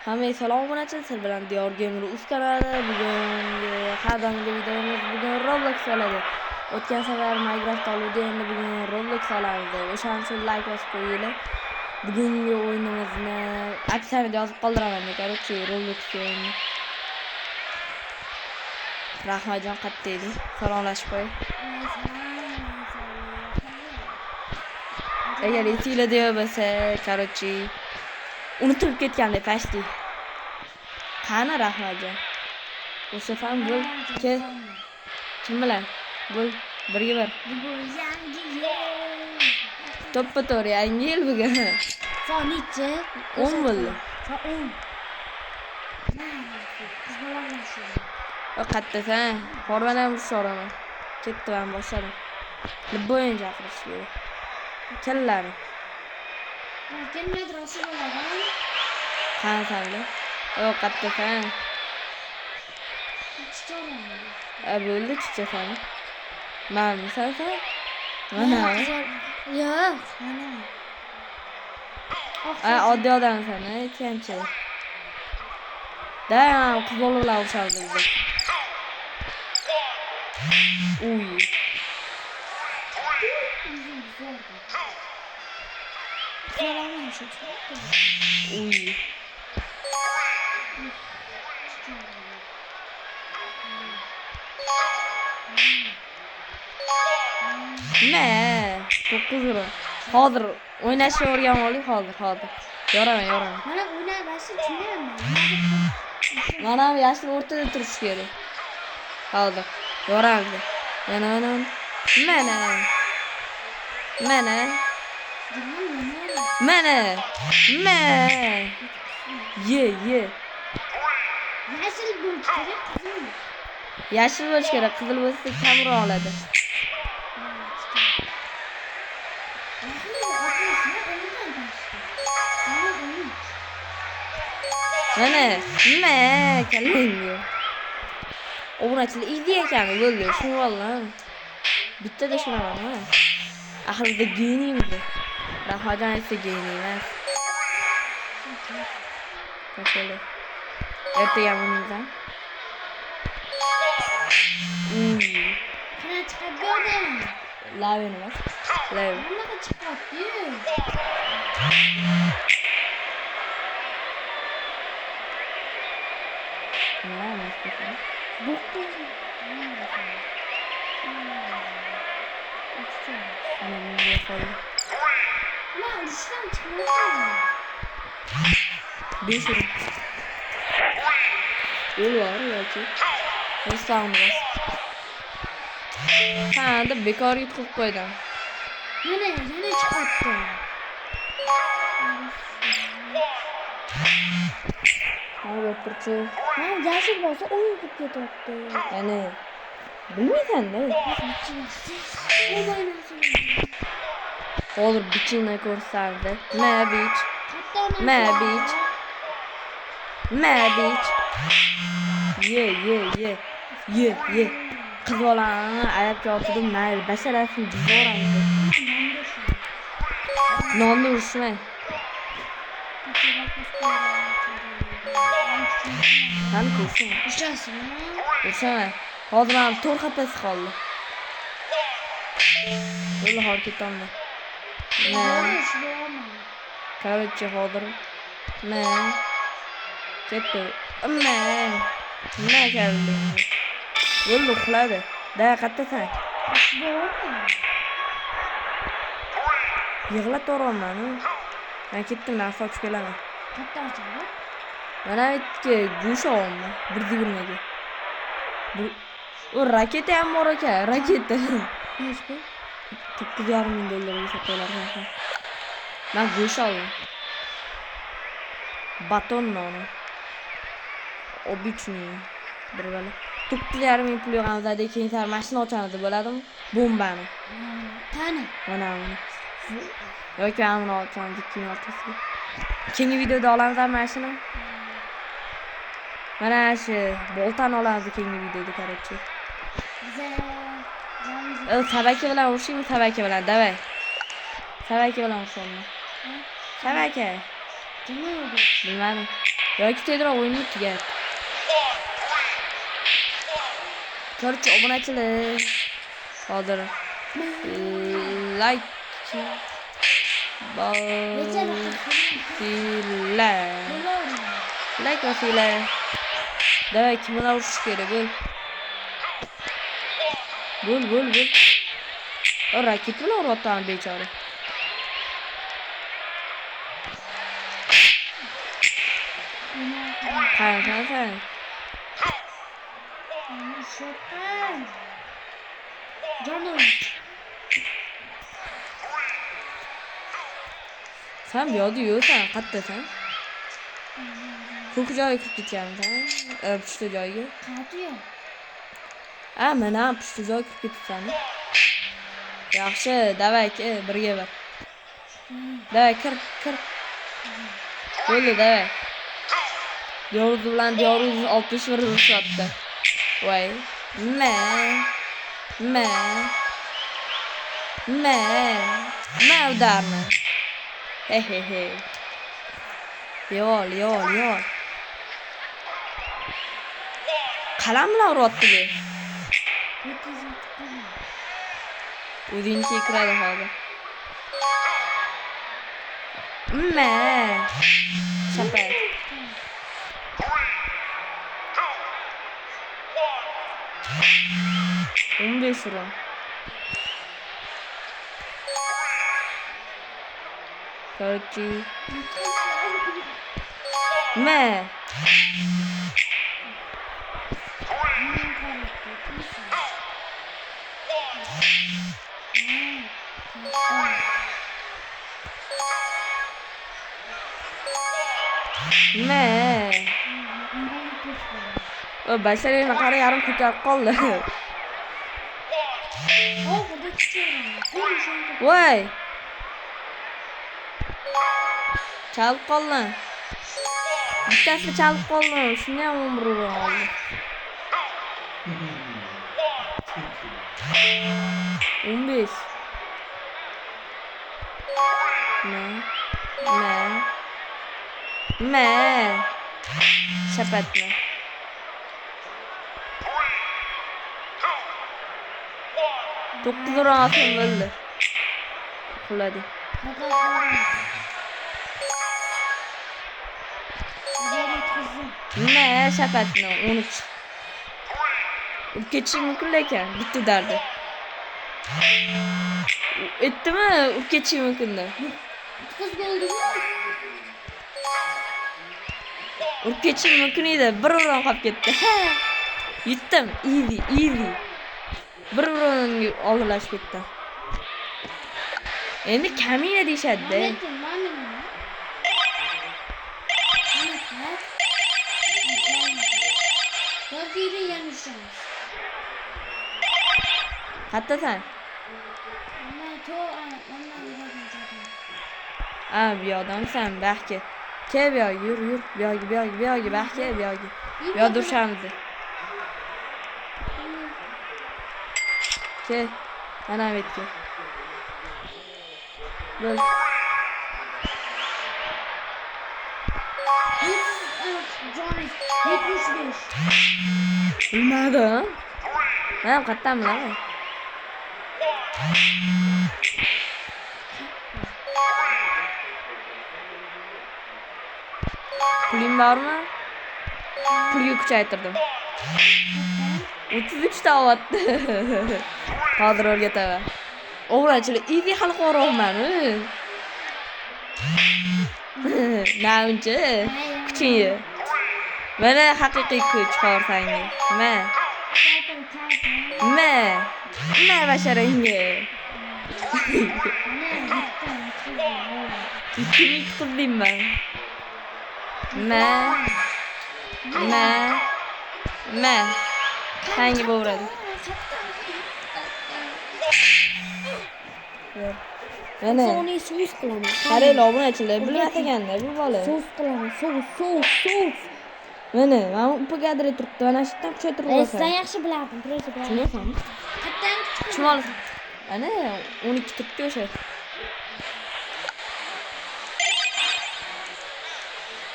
Hammaga salom obunachi, siz bilan Diyor Gamer uz kanali. Bugungi har doimgi videomiz bugun Roblox oladi. O'tgan safar Minecraft oldi, endi bugun Roblox olamiz. O'shaning uchun like bosib qo'yinglar. Bugungi o'yinimizni aksariyat yozib qoldiraman. Короче, Roblox o'yini. Rahmatjon qatta eding. Salomlashib qo'y. Agar esinglar deya bo'lsa, короче, unutib ketganda pashti. Qani Rahmatjon? O'sha ham bo'l. Kim bilan? Bo'l, birga bir. Bugun yangi yil. To'ppa-to'g'ri yangi yil bugun. Soat nechi? 10 bo'ldi. Soat 10. Biz bolalar shu. O qattasan, horvan ham so'raman. Ketdi ham boshladim. Libbo o'yin chaqirish kerak. Kallari. Kelmaydi rosa bo'ladi. Qanasanlar? O qattasan. Bo'ldi chichasan. Mana sen. Mana. Yo'q, mana. Oddiy odamsan, aytgancha. Da, qiz bolalar o'shardi bizda. Uy. Uy. Ne? 9 lira. Hozir o'ynashni o'rganib oling, hozir. Yoraman. Mana o'ynay boshlasa tushunmayman. Mana bu yashil o'rtada turish kerak. Hozir. Yoramiz. Mana. Ye. Yashil bo'lish kerak, qizilmi? Yashil bo'lish kerak, qizil bo'lsa kamroq oladi. Mana, kallangi. Obunachilar izli ekan, bo'ldi, shuni vallan. Bittada shunaman, ha. Axirida geniymiz. Rahmatjon esa geniy emas. Qo'shildi. Ertaga buningdan. Qana chiqadi? Laven emas. Laven. Nimaga chiqadi? Ha, da bekor yutqizib qo'ydim. Yana chiqadi. O'tirchi. Men yashil bo'lsa o'yin qilib ketyapti. Ya'ni bilmaysan-da. Hozir bichini ko'rsatdi. Mabich. Ye. Qiz bolani ayabga otdim, mayli, basharasini bizoramiz. Nonni urishmay. Qani ko'rsin. Ursana. Hozir ham 4 xapasi qoldi. Yo'l harakatomda. Короче, hozir. Ketdi. Nima keldi? Yo'l uxladi. Da qattasan. Yig'lab to'raman. Men ketdim, men soch kelaman. Qatta ochadi. Mana bitki go'sh olma. 1.20 ga. O raketa ham bor ekan, raketa. Nechta? $9.5 sotadilar. Men go'sh oldim. Baton noni. Обычный. Bir bala. 9.5 pul yig'amizda keyin sar mashina ochamiz bo'ladimi? Bombani. Qani? Mana. Yoki ammo ochamiz keyin orqasiga. Keyingi videoda olamiz mashina. Mana shu boltani olamiz keyingi videoda, короче. Sabaki bilan urushing, sabaki bilan, davay. Sabaki bilan urushamiz. Sabaki. Nima bu? Bilmadim. Yoki tezroq o'yinni tugat. Korchi obunachilar. Hozir like bosinglar. Like bosinglar. Davay, kim bilan urishish kerak? Bo'l. O raket bilan uryapti bechora. Qani. Shotdan. Canım. Sen bu yoqda yursan, qayerdasan? Ko'k joyga kirib ketgansan. Pushta joyga. Qayerda? Mana pushta joyga kirib ketibsan. Yaxshi, davay, birga bir. Davay, kir. Bo'ldi, davay. Diyoruz bilan 61 urishyapti. Voy. Udarni. He. Yol. Qalam bilan uryapti bu. O'ziniki kiradi hozir. Shapat. Run. Korchi. O başarıyla kara yarım kucak koldu. Vay. Çalıp kollun. Bittasi çalıp kollun. Şunu ham umrurum oldu. Umbeş. Ne? Şapatma. Dokuz rahatım öldü. Kuladı. Ne şapatma 13. Geçeyim mümkün lekin bitti derdi. Etti mi? Geçeyim mümkün de. Kız oldu mu? Geçeyim mümkün edi. Bir uran kap gitti. Yettim. Easy. Bir uran oldilash ketdi. Endi kamina deyishadi. Qayerdasan? Bu yoqdamisan? Baxki. Kel bu yoqqa, yur. Bu yoqqa, baxki, bu yoqqa. Bu yoqda urishamiz. Kel. Mana bu yerga. Bo'l. Johnny 75. Bilmadim. Men qayerdan bilaman? Pulim bormi? Pulga kuchaytirdim. 33 ta olyapti. Hozir o'rgataman. O'g'rachilar, endi hali qo'rqman. Naunchi, kuchingni. Mana haqiqiy kuch qo'rsangiz. Ma basharangga. Ikki qildimman. Hangi bo'radi? Mana. Soni sos qilaman. Qaranglar, obunachilar, bilmasaganda bu bola. Sos qilaman. Sos. Mana upagadira turibdi. Mana shu yerdan kuchaytirib olasan. Sen yaxshi bilardim, biroz bilardim. Tushunayapsanmi? Qayerdan Chumol. Ana 12 turibdi o'sha.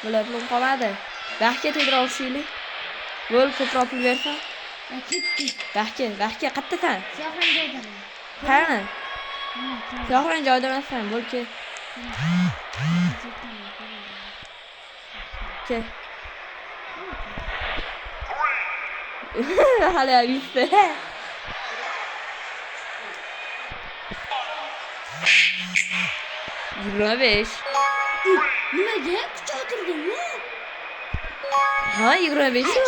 Bular pulum qolmadi. Vaqtga tedra olishaylik. Bo'l ko'proq pul bersan. Ya ketdi. Vaqtga qattasan. Siyofran joydaman. Qani? Mana keldi. Yo'qran joyda emassan. Bo'l ke. Ke. Hali aviste. Yigirma besh. Nimaga kuchaytirdingmi? Ha, 25 shu.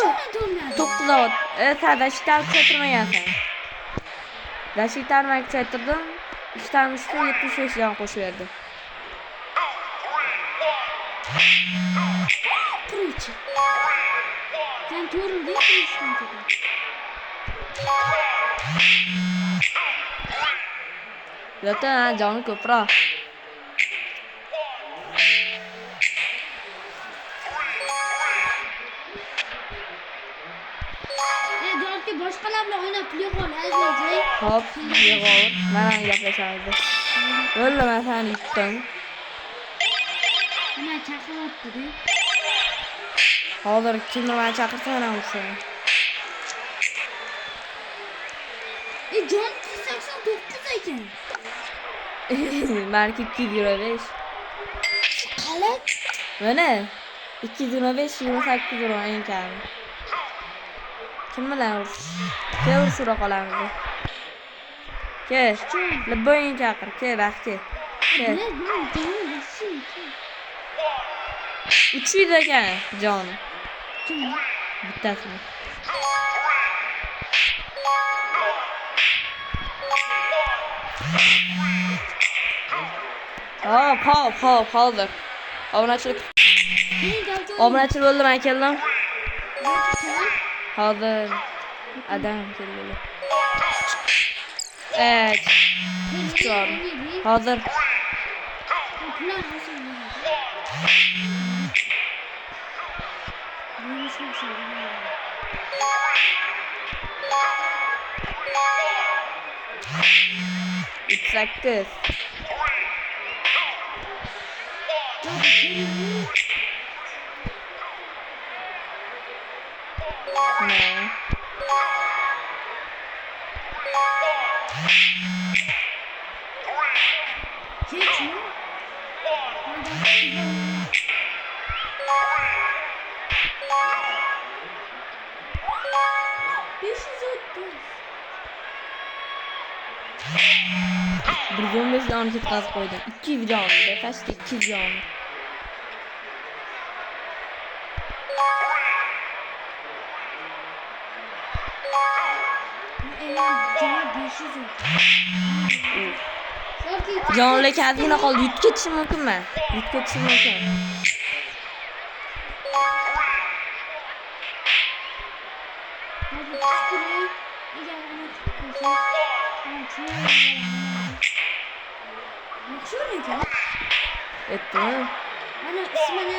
9 ot. Sen daşiktar kuchaytirmagansan. Daşiktarni kuchaytirdim. 2'dan 75 jon qo'shib berdi. Quruvchi. Sen to'g'ri deyapsan kerak. Zaten joni ko'proq. Yoki boshqalar bilan o'ynab pul yig'ol, azizlar. Hop, yig'avur. Mana gaplashamiz. O'lma seni yutdim. Nima chaqiryapti-da? Hozir kimni men chaqirsan ham seni. Jon 89 ekan. Meniki 225. Qalat. Mana 225 28 euro eng kami. Kim bilan urush? Ke urushura qolamiz. Ke, Libboyni chaqir, ke vaqtga. Ke. 300 ekan jon. Kim? Bittasini. Hozir. Obunachilik bo'ldi, men keldim. Hozir adam keldi. Chiqar. Hozir. It's like this. No. Bir 15 jon ketkazib qo'ydim. 200 jonni, faqat 200 jon. Jonli kazina qoldi. Yutib ketishim mumkinmi? Yutib ketishim mumkin. Etdimi? Mana ismini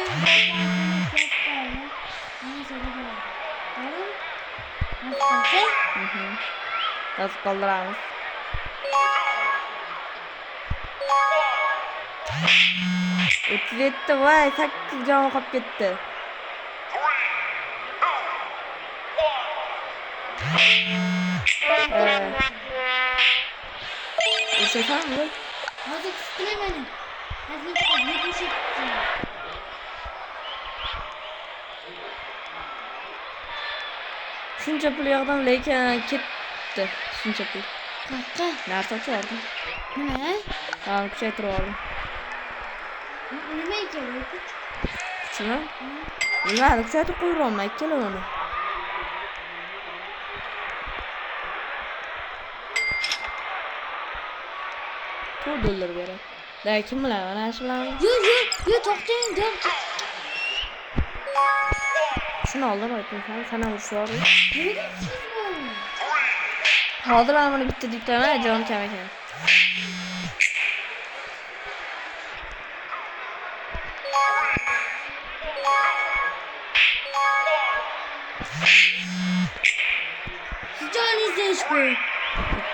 Yozib qoldiramiz. O'tib ketdi, voy, 8 jon qolib ketdi. O'shasanmi? hozir qilaman. Hozir yetishib. Shuncha pul yig'dim, lekin ketdi. Shuncha pul. Qaqqa. Narsa o'chirdim. Nima? Ha, kuchaytirib oldim. Nima ekan? Kuchmi? Nima, kuchaytirib qo'yibman, ikkala uni. $4 beradi. Da kim bilan? Mana shu bilan. Yo'q, to'xtang, Shuni oldim aytmasam, sana urushar. Nega Hozir mana buni bitta diktaman, jon kam ekan. Joningizni ish qo'ying.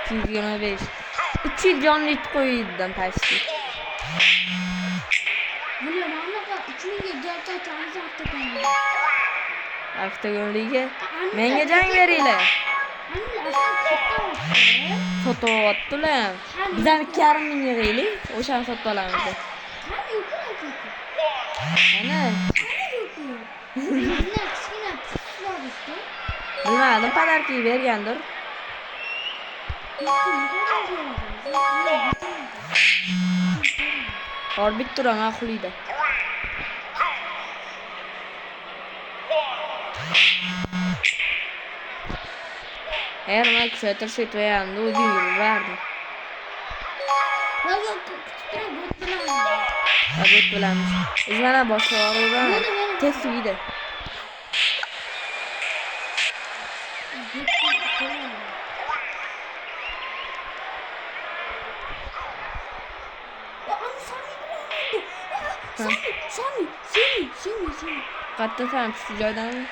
225. 300 jonni yutib qo'ydim pasti. Buni mana 3 3 mingga gap topamiz avtokonga. Avtogonliga menga jang beringlar. Hani aslan katta olsun. Sotyaptilar. Biz ham 2,5 ming yig'aylik, o'shani sotib olamiz. Hani yo'q raketi. Ana, Hani yo'q. Bizlar kichkina pislar işte. bilmadim, podarka bergandir. Orbit turam aqlida. Eğer ona kuchaytirish etmaganda o'zing yuraverdim. Yok küçükler bot bilan. Orbit bilanmiz. Biz mana boshqaruv tez suydi. Sami. Qatta ham shu joydanmi?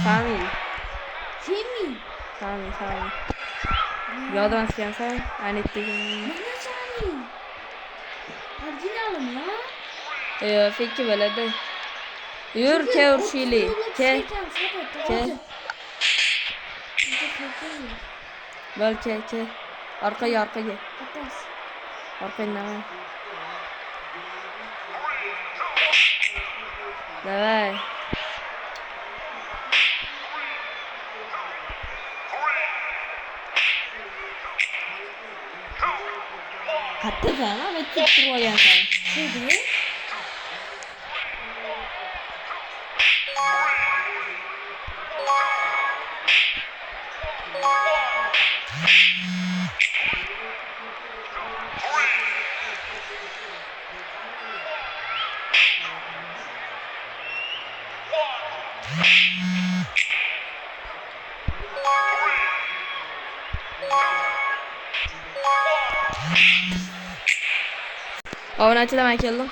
Sami. Yoddan chiqansan, anetdegin. Mana Sami. Originalim ya. Feki bo'ladi. Yur, ke urishaylik. Ke. Bo'l, ke. Orqaga. Orqaga nima? Давай. Qatta sana bitta turib olgansan. Şöyle. Obunachilar keldim.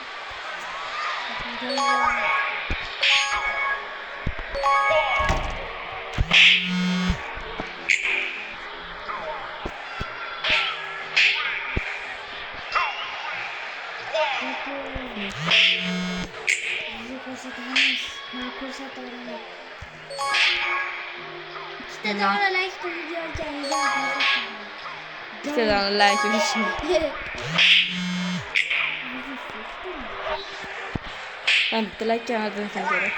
İşte daha like video İşte daha like için. Ben bitti like yapmadım sen göre.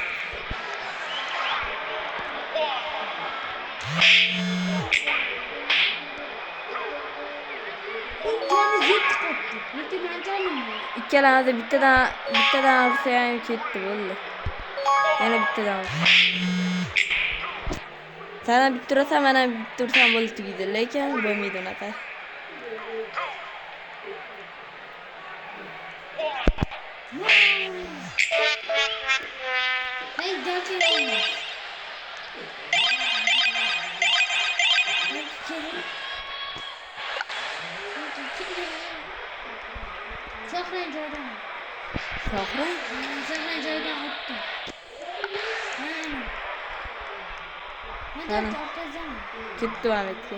İkkalamiz bittadan ursa ham ketdi bo'ldi. Yana bittadan ursa. Sana bitta ursa, mana bitta ursam bo'ldi tugaydi, lekin bo'lmaydi unaqa. Sahran joydan. Sahran joydan otdim. Hadi orqadan. Ketdi Ahmetga.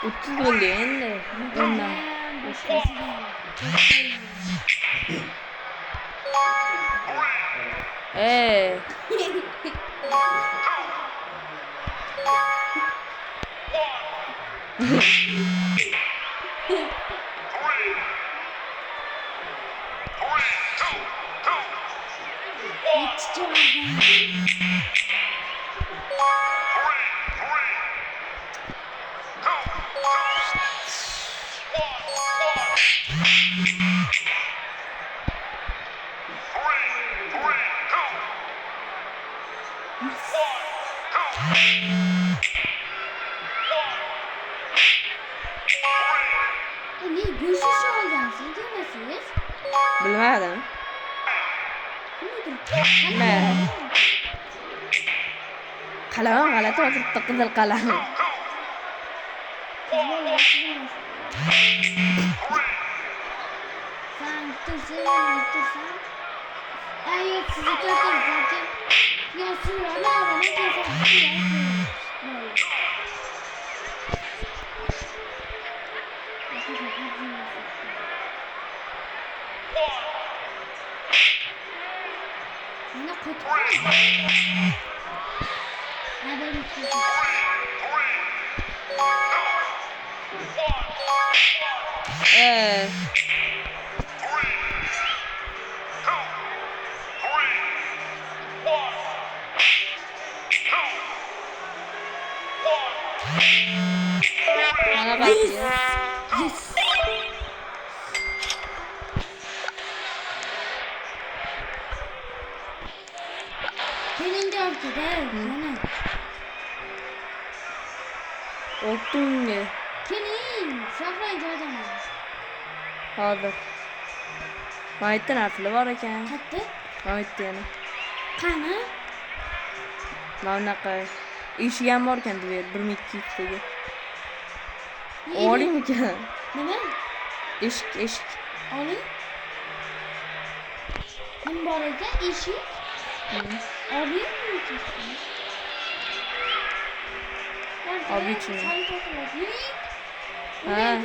Uçsuz oldu yani. Ondan. Qaladimi? Ne? Qalam g'alati o'tiribdi, qizil qalam. Sen tursan. Evet sizi tutacağım. Ya sıra ne var? Ne keser? Ne kötü. Hadi bitti. Ee, Bana bak ya. Yes. Birinci ortada yani. O'tding. Keling, saqlang joydan. Hozir. Maytda narsalar bor ekan. Katta. Maytda yana. Qani? Mana bunaqa eshik ham bor ekan deb 1200 ga. Olaymikan? Nima? Eshik. Oling. Nima bor ekan? Eshik. Oling. Abi için. Ha.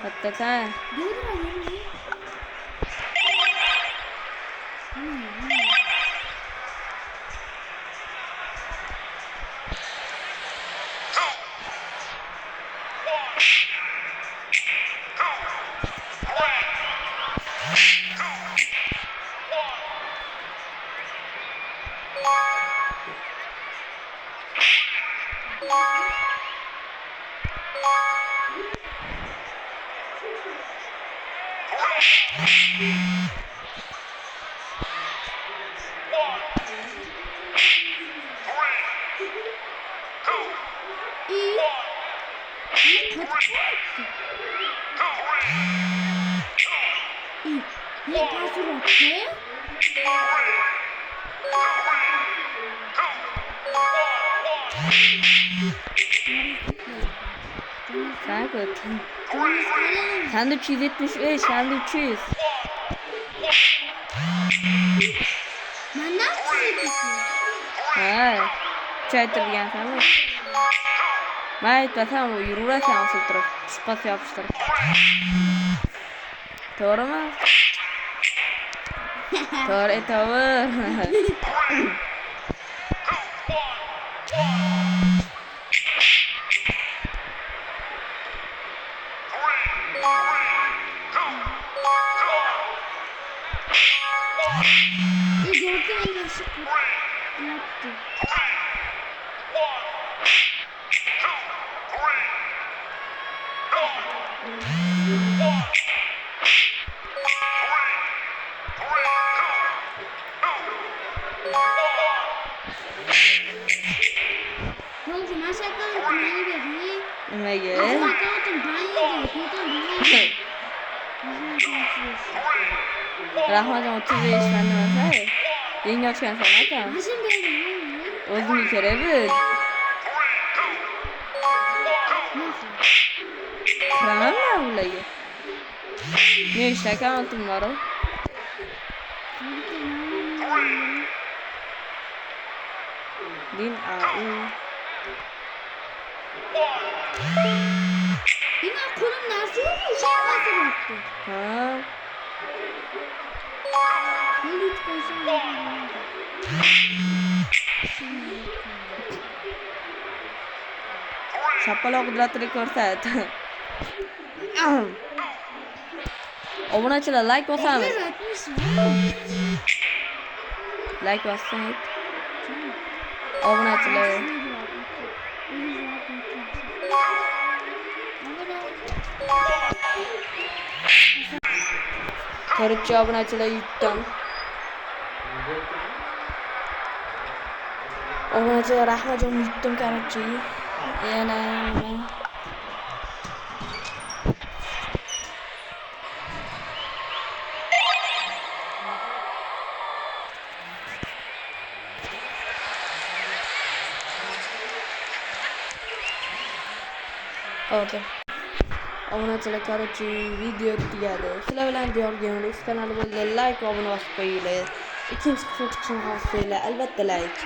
Hatta sen. Sen kötü. Sen de 375, sen de 300. Ben ne yapayım? Ha. Kuchaytirgan sen. Men aytmasam u yurasan o'stirib, spas yopishtirib. To'g'rimi? To'g'ri aytaver. Nimaga? Rahmatjon 35 man nimasa? Yangi ochgan san'at. O'zimga kerak bu. Kiramanmi ularga? Nechta akkauntim bor? Din AU. Benim kolum nasıl oluyor? Şey nasıl yaptı? Ha. Shapaloq qudratini ko'rsat. Obunachilar like bosamiz. Like bossangiz. Obunachilar. Ko'rib obunachilar yutdim. Obunachilar rahmatjon yutdim короче. Yana nima? Hozir. Obunachilar короче video tugadi. Sizlar bilan Diyor Gamer kanali bo'ldi. Like va obuna bosib qo'yinglar. Ikkinchi qism chiqishini xohlasanglar albatta like.